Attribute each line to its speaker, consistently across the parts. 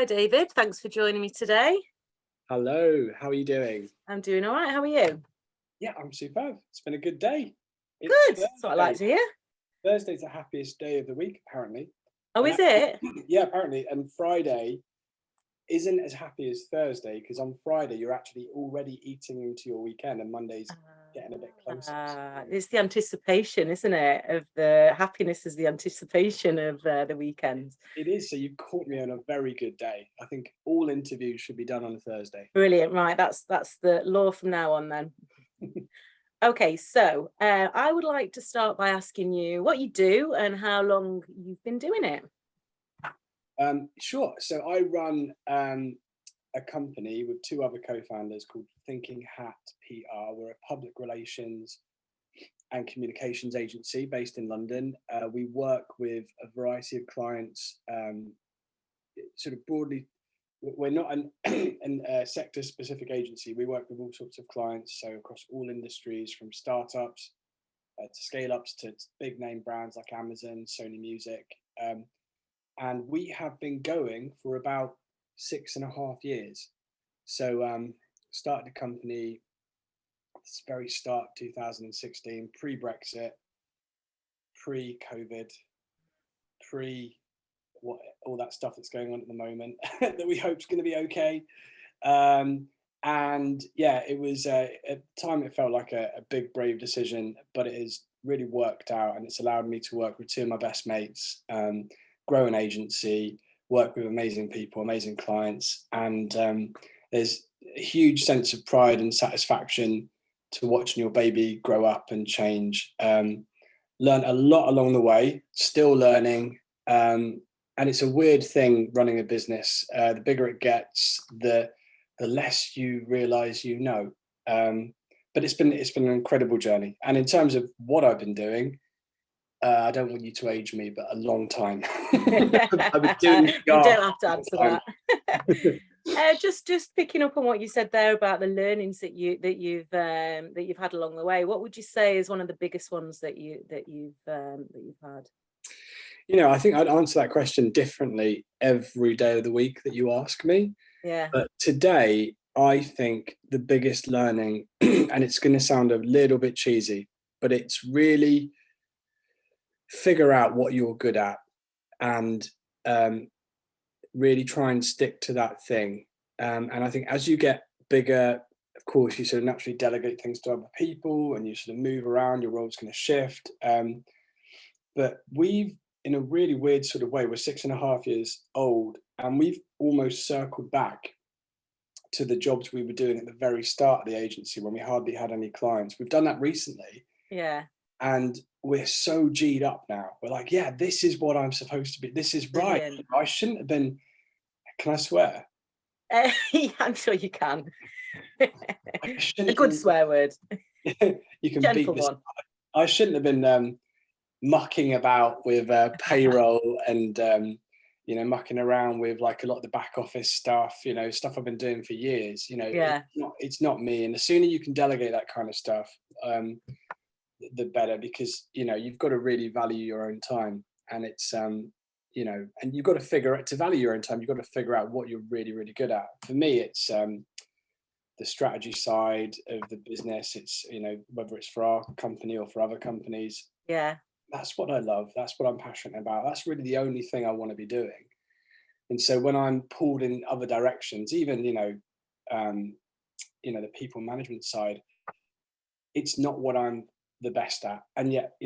Speaker 1: Hi, David. Thanks for joining me today.
Speaker 2: Hello, how are you doing?
Speaker 1: I'm doing all right. How are you?
Speaker 2: Yeah, I'm superb. It's been a good day.
Speaker 1: Good.
Speaker 2: Thursday.
Speaker 1: That's what I like to hear.
Speaker 2: Thursday's the happiest day of the week, apparently.
Speaker 1: Oh,
Speaker 2: And
Speaker 1: is it?
Speaker 2: yeah, apparently. And Friday isn't as happy as Thursday because on Friday you're actually already eating into your weekend and Monday's getting a bit closer.
Speaker 1: It's the anticipation, isn't it? Of the happiness is the anticipation of the weekend.
Speaker 2: It is. So you caught me on a very good day. I think all interviews should be done on a Thursday.
Speaker 1: Brilliant. Right. That's the law from now on then. Okay, so I would like to start by asking you what you do and how long you've been doing it.
Speaker 2: Sure. So I run a company with two other co-founders called Thinking Hat PR. We're a public relations and communications agency based in London. We work with a variety of clients, sort of broadly. We're not a sector-specific agency. We work with all sorts of clients, so across all industries, from startups to scale-ups to big name brands like Amazon, Sony Music. And we have been going for about 6.5 years. So started the company very start 2016, pre-Brexit, pre-COVID, what all that stuff that's going on at the moment that we hope is going to be okay. And yeah, it was at the time it felt like a big brave decision, but it has really worked out, and it's allowed me to work with two of my best mates, grow an agency, work with amazing people, amazing clients, and there's a huge sense of pride and satisfaction to watching your baby grow up and change. Learned a lot along the way, still learning, and it's a weird thing running a business. The bigger it gets, the less you realize you know. But it's been an incredible journey. And in terms of what I've been doing, I don't want you to age me, but a long time. I've been doing
Speaker 1: you don't have to answer that. Just picking up on what you said there about the learnings that you've had along the way. What would you say is one of the biggest ones that you've had?
Speaker 2: You know, I think I'd answer that question differently every day of the week that you ask me.
Speaker 1: Yeah.
Speaker 2: But today, I think the biggest learning, and it's going to sound a little bit cheesy, but it's really figure out what you're good at and really try and stick to that thing. And I think as you get bigger, of course, you sort of naturally delegate things to other people and you sort of move around, your role's going to shift. But we've, in a really weird sort of way, we're 6.5 years old, and we've almost circled back to the jobs we were doing at the very start of the agency when we hardly had any clients. We've done that recently.
Speaker 1: Yeah.
Speaker 2: And we're so G'd up now. We're like, yeah, this is what I'm supposed to be. This is right.
Speaker 1: Brilliant.
Speaker 2: I shouldn't have been. Can I swear?
Speaker 1: Yeah, I'm sure you can. A good
Speaker 2: been,
Speaker 1: swear word.
Speaker 2: You can
Speaker 1: Gentle
Speaker 2: beat this.
Speaker 1: one.
Speaker 2: I shouldn't have been mucking about with payroll and mucking around with like a lot of the back office stuff, stuff I've been doing for years.
Speaker 1: Yeah.
Speaker 2: It's not me. And the sooner you can delegate that kind of stuff, the better, because you've got to really value your own time, and it's and you've got to figure out, to value your own time, you've got to figure out what you're really, really good at. For me, it's the strategy side of the business. It's whether it's for our company or for other companies.
Speaker 1: Yeah.
Speaker 2: That's what I love. That's what I'm passionate about. That's really the only thing I want to be doing. And so when I'm pulled in other directions, even the people management side, it's not what I'm the best at. And yet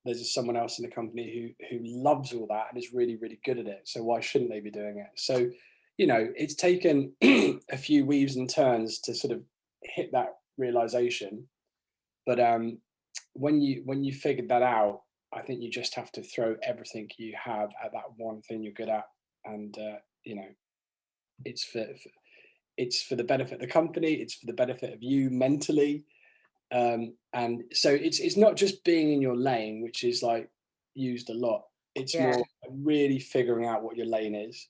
Speaker 2: there's someone else in the company who loves all that and is really, really good at it. So why shouldn't they be doing it? So it's taken a few weaves and turns to sort of hit that realization. But when you figured that out, I think you just have to throw everything you have at that one thing you're good at, and it's for the benefit of the company, it's for the benefit of you mentally, and so it's not just being in your lane, which is like used a lot. It's more really figuring out what your lane is,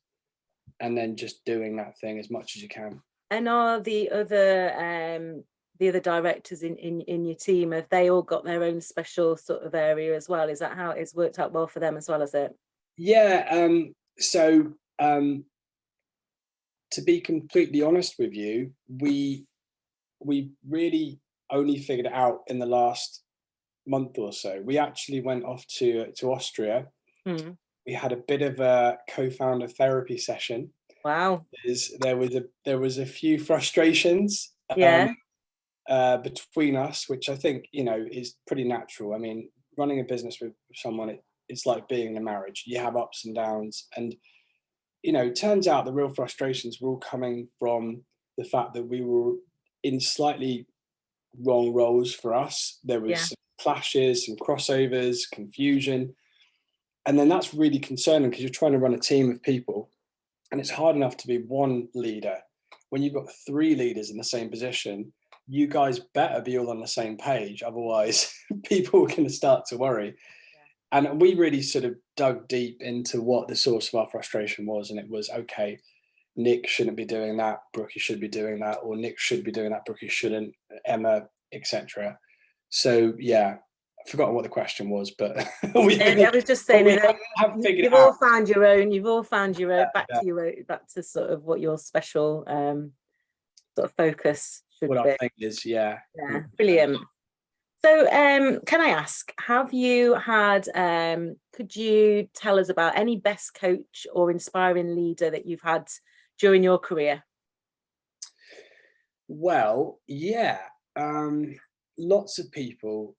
Speaker 2: and then just doing that thing as much as you can.
Speaker 1: And are the other directors in your team, have they all got their own special sort of area as well? Is that how it's worked out well for them as well, is it?
Speaker 2: Yeah. So to be completely honest with you, we really only figured it out in the last month or so. We actually went off to Austria.
Speaker 1: Mm.
Speaker 2: We had a bit of a co-founder therapy session.
Speaker 1: Wow.
Speaker 2: There was a few frustrations
Speaker 1: Yeah.
Speaker 2: between us, which I think, you know, is pretty natural. I mean, running a business with someone, it's like being in a marriage. You have ups and downs, and you know, it turns out the real frustrations were all coming from the fact that we were in slightly wrong roles for us. There was
Speaker 1: Yeah.
Speaker 2: some clashes, some crossovers, confusion, and then that's really concerning because you're trying to run a team of people, and it's hard enough to be one leader. When you've got three leaders in the same position, you guys better be all on the same page, otherwise people are going to start to worry. And we really sort of dug deep into what the source of our frustration was, and it was, okay, Nick shouldn't be doing that, Brookie should be doing that, or Nick should be doing that, Brookie shouldn't, Emma, etc. So yeah, I've forgotten what the question was, but
Speaker 1: I was just saying that you've all found your own. You've all found your own. Back to sort of what your special sort of focus should be.
Speaker 2: What I think is, yeah,
Speaker 1: brilliant. So, can I ask, have you had? Could you tell us about any best coach or inspiring leader that you've had during your career?
Speaker 2: Well, yeah. Lots of people,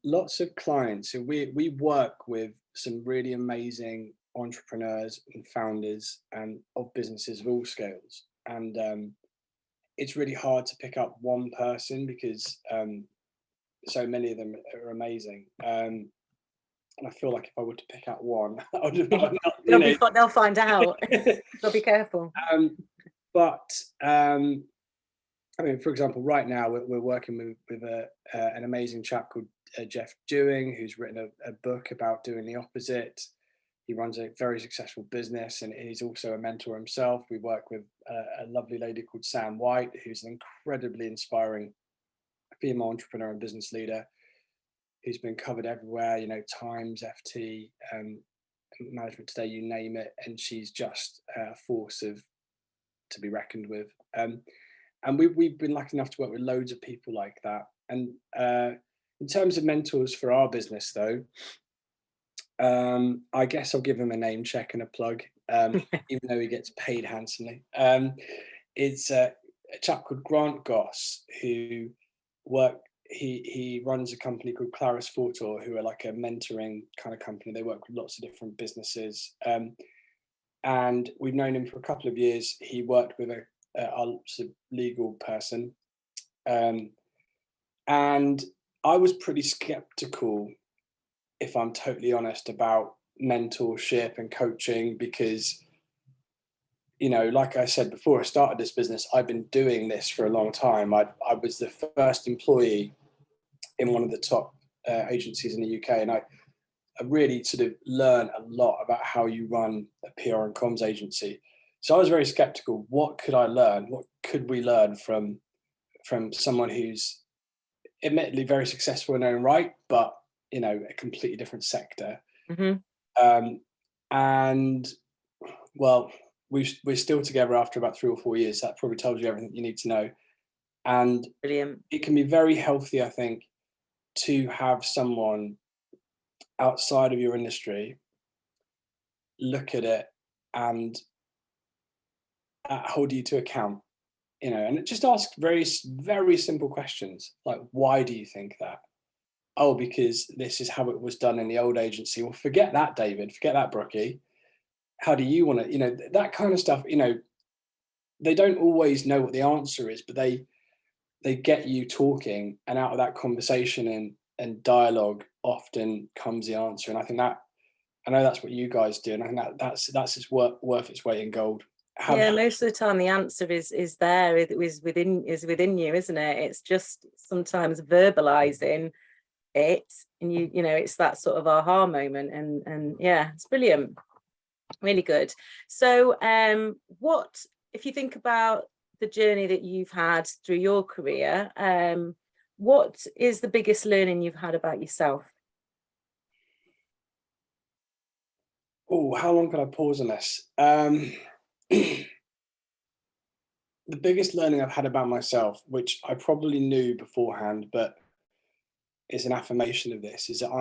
Speaker 2: lots of clients. So we work with some really amazing entrepreneurs and founders and of businesses of all scales. And it's really hard to pick up one person because so many of them are amazing. And I feel like if I were to pick out one,
Speaker 1: they'll find out. So be careful.
Speaker 2: I mean, for example, right now we're working with an amazing chap called Jeff Dewing, who's written a book about doing the opposite. He runs a very successful business, and he's also a mentor himself. We work with a lovely lady called Sam White, who's an incredibly inspiring female entrepreneur and business leader, who's been covered everywhere, you know, Times, FT, Management Today, you name it, and she's just a force to be reckoned with. And we've been lucky enough to work with loads of people like that. And in terms of mentors for our business, though, I guess I'll give him a name check and a plug, even though he gets paid handsomely. It's a chap called Grant Goss, who he runs a company called Claris Fortor, who are like a mentoring kind of company. They work with lots of different businesses. And we've known him for a couple of years. He worked with a legal person, and I was pretty skeptical, if I'm totally honest, about mentorship and coaching, because, you know, like I said before I started this business, I've been doing this for a long time. I was the first employee in one of the top agencies in the UK, and I really sort of learned a lot about how you run a PR and comms agency. So I was very skeptical. What could I learn? What could we learn from someone who's admittedly very successful in their own right, but, you know, a completely different sector? Mm-hmm. And well, we're still together after about 3 or 4 years. That probably tells you everything you need to know. And
Speaker 1: brilliant.
Speaker 2: It can be very healthy, I think, to have someone outside of your industry look at it and hold you to account, you know, and just ask very, very simple questions like, why do you think that? Oh, because this is how it was done in the old agency. Well, forget that, David. Forget that, Brookie. How do you want to, you know, that kind of stuff, you know, they don't always know what the answer is, but they get you talking, and out of that conversation and dialogue often comes the answer. And I think that, I know that's what you guys do, and I think that's it's worth its weight in gold.
Speaker 1: Most of the time the answer is there. It is within you, isn't it? It's just sometimes verbalizing it, and you know, it's that sort of aha moment, and yeah, it's brilliant, really good. So what, if you think about the journey that you've had through your career, what is the biggest learning you've had about yourself?
Speaker 2: Oh, how long can I pause on this? the biggest learning I've had about myself, which I probably knew beforehand, but is an affirmation of this, is that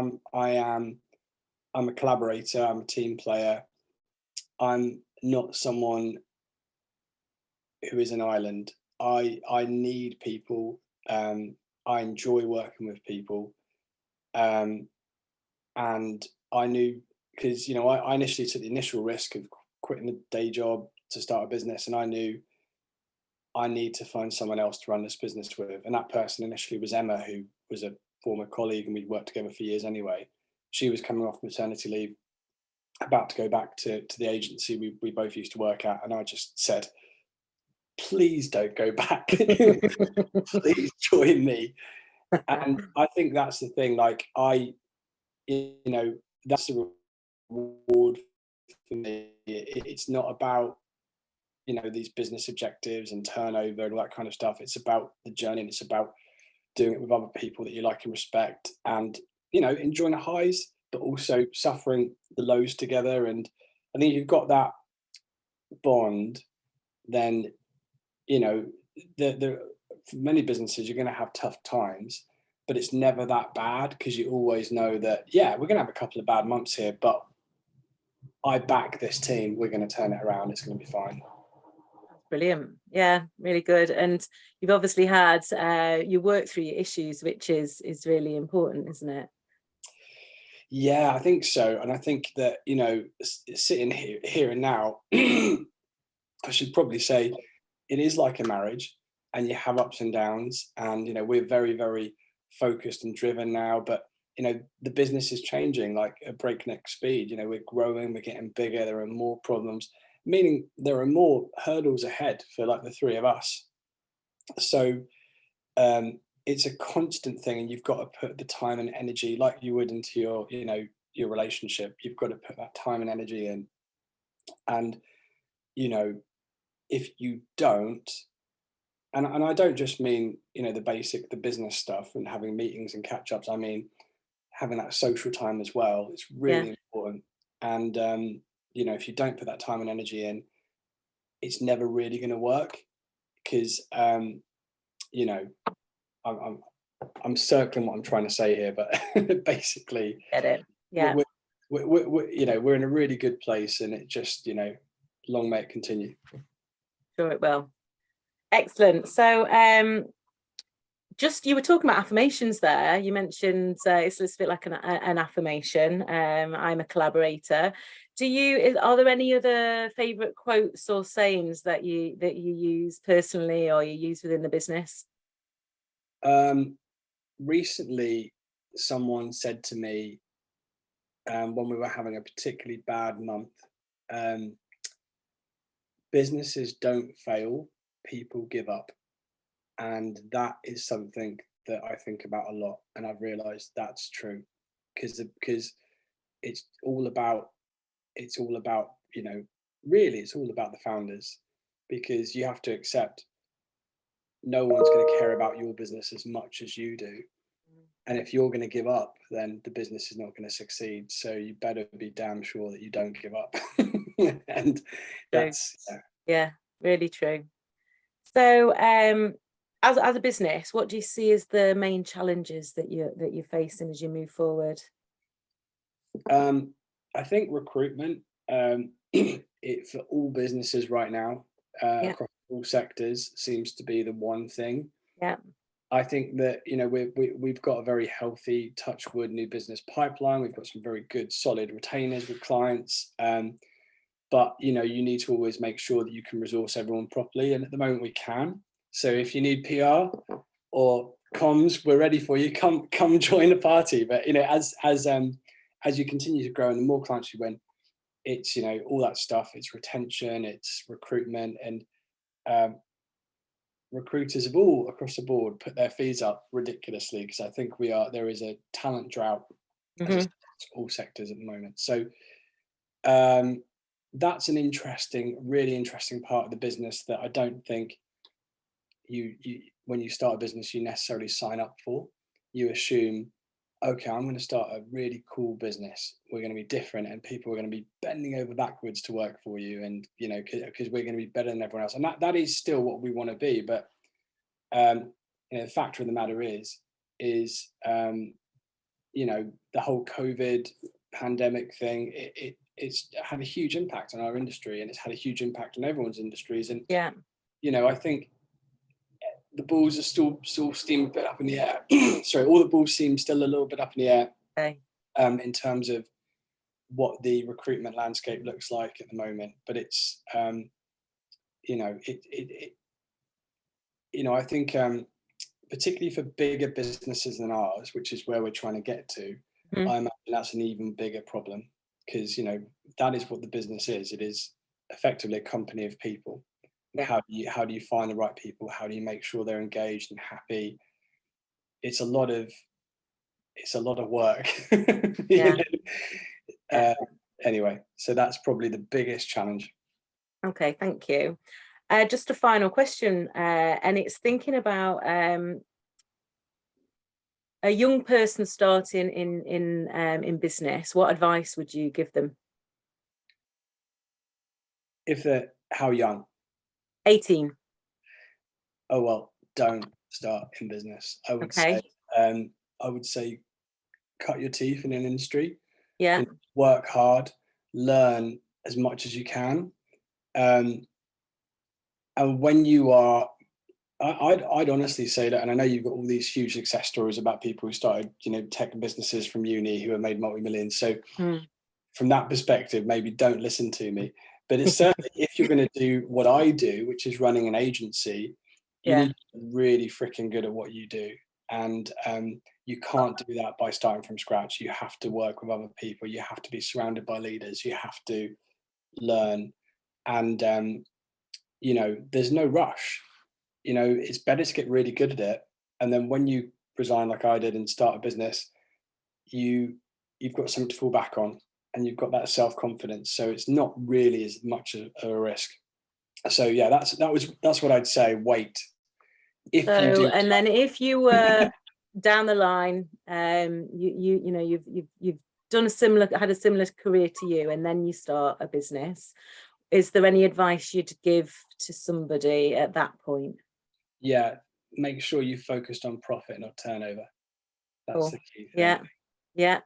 Speaker 2: I'm a collaborator, I'm a team player. I'm not someone who is an island. I need people. I enjoy working with people. Um, and I knew, because I initially took the initial risk of quitting the day job to start a business, and I knew I need to find someone else to run this business with. And that person initially was Emma, who was a former colleague, and we'd worked together for years anyway. She was coming off maternity leave, about to go back to the agency we both used to work at, and I just said, please don't go back. Please join me. And I think that's the thing, like that's the reward for me. It's not about these business objectives and turnover and all that kind of stuff. It's about the journey, and it's about doing it with other people that you like and respect, and enjoying the highs but also suffering the lows together. And I think you've got that bond, then the for many businesses you're going to have tough times, but it's never that bad, because you always know that, yeah, we're going to have a couple of bad months here, but I back this team, we're going to turn it around, it's going to be fine.
Speaker 1: Brilliant. Yeah, really good. And you've obviously had you work through your issues, which is really important, isn't it?
Speaker 2: Yeah, I think so. And I think that sitting here and now, I should probably say it is like a marriage, and you have ups and downs, and we're very, very focused and driven now, but the business is changing like a breakneck speed. We're growing, we're getting bigger, there are more problems, meaning there are more hurdles ahead for like the three of us. So it's a constant thing, and you've got to put the time and energy like you would into your relationship. You've got to put that time and energy in, and if you don't, and I don't just mean the business stuff and having meetings and catch ups, I mean having that social time as well. It's really important. And if you don't put that time and energy in, it's never really going to work, because I'm circling what I'm trying to say here, but basically,
Speaker 1: Get it? Yeah.
Speaker 2: we're in a really good place, and it just long may it continue.
Speaker 1: Sure it will. Excellent. So just, you were talking about affirmations there. You mentioned it's a little bit like an affirmation. I'm a collaborator. Are there any other favorite quotes or sayings that you use personally, or you use within the business?
Speaker 2: Recently, someone said to me, when we were having a particularly bad month, businesses don't fail, people give up. And that is something that I think about a lot, and I've realized that's true, because it's all about really it's all about the founders, because you have to accept no one's going to care about your business as much as you do. And if you're going to give up, then the business is not going to succeed. So you better be damn sure that you don't give up. And that's
Speaker 1: yeah, really true. So as a business, what do you see as the main challenges that you're facing as you move forward?
Speaker 2: I think recruitment, for all businesses right now, across all sectors, seems to be the one thing.
Speaker 1: Yeah.
Speaker 2: I think that we've got a very healthy, touch wood, new business pipeline. We've got some very good, solid retainers with clients. But you need to always make sure that you can resource everyone properly, and at the moment we can. So if you need PR or comms, we're ready for you. Come join the party. But as you continue to grow and the more clients you win, it's all that stuff. It's retention, it's recruitment, and recruiters have all across the board put their fees up ridiculously, because I think there is a talent drought across all sectors at the moment. So that's an really interesting part of the business that I don't think you when you start a business you necessarily sign up for. You assume okay, I'm going to start a really cool business. We're going to be different, and people are going to be bending over backwards to work for you, and because we're going to be better than everyone else, and that is still what we want to be. But the factor of the matter is the whole COVID pandemic thing. It's had a huge impact on our industry, and it's had a huge impact on everyone's industries. And
Speaker 1: Yeah.
Speaker 2: I think the balls are still steam a bit up in the air. Sorry, all the balls seem still a little bit up in the air.
Speaker 1: Okay.
Speaker 2: In terms of what the recruitment landscape looks like at the moment. But it's I think particularly for bigger businesses than ours, which is where we're trying to get to, I imagine that's an even bigger problem, because that is what the business is. It is effectively a company of people.
Speaker 1: Yeah.
Speaker 2: How do you find the right people? How do you make sure they're engaged and happy? It's a lot of work.
Speaker 1: Yeah.
Speaker 2: Anyway, so that's probably the biggest challenge.
Speaker 1: Okay, thank you. Just a final question, and it's thinking about a young person starting in business. What advice would you give them?
Speaker 2: If they're how young?
Speaker 1: 18.
Speaker 2: Oh well, don't start in business. I would say cut your teeth in an industry.
Speaker 1: Yeah.
Speaker 2: Work hard, learn as much as you can, and when you are, I'd honestly say that, and I know you've got all these huge success stories about people who started tech businesses from uni who have made multi-millions. So from that perspective, maybe don't listen to me. But it's certainly, if you're going to do what I do, which is running an agency, you need to be really freaking good at what you do. And you can't do that by starting from scratch. You have to work with other people. You have to be surrounded by leaders. You have to learn. And, there's no rush. It's better to get really good at it. And then when you resign like I did and start a business, you've got something to fall back on, and you've got that self-confidence. So it's not really as much a risk. So yeah, that's what I'd say. Wait.
Speaker 1: And then if you were down the line, you've done had a similar career to you, and then you start a business, is there any advice you'd give to somebody at that point?
Speaker 2: Yeah, make sure you focused on profit, not turnover. That's the key thing.
Speaker 1: Yeah.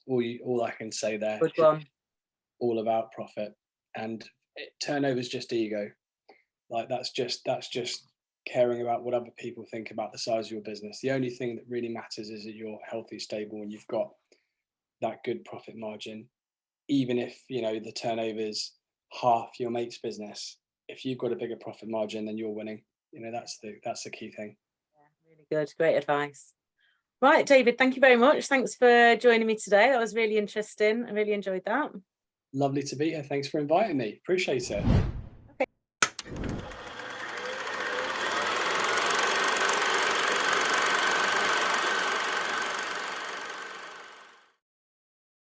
Speaker 2: All I can say there.
Speaker 1: Good one.
Speaker 2: All about profit, and turnover is just ego. Like that's just caring about what other people think about the size of your business. The only thing that really matters is that you're healthy, stable, and you've got that good profit margin. Even if the turnover's half your mate's business, if you've got a bigger profit margin, then you're winning. That's the key thing.
Speaker 1: Yeah, really good, great advice. Right, David, thank you very much. Thanks for joining me today. That was really interesting. I really enjoyed that.
Speaker 2: Lovely to be here. Thanks for inviting me. Appreciate it.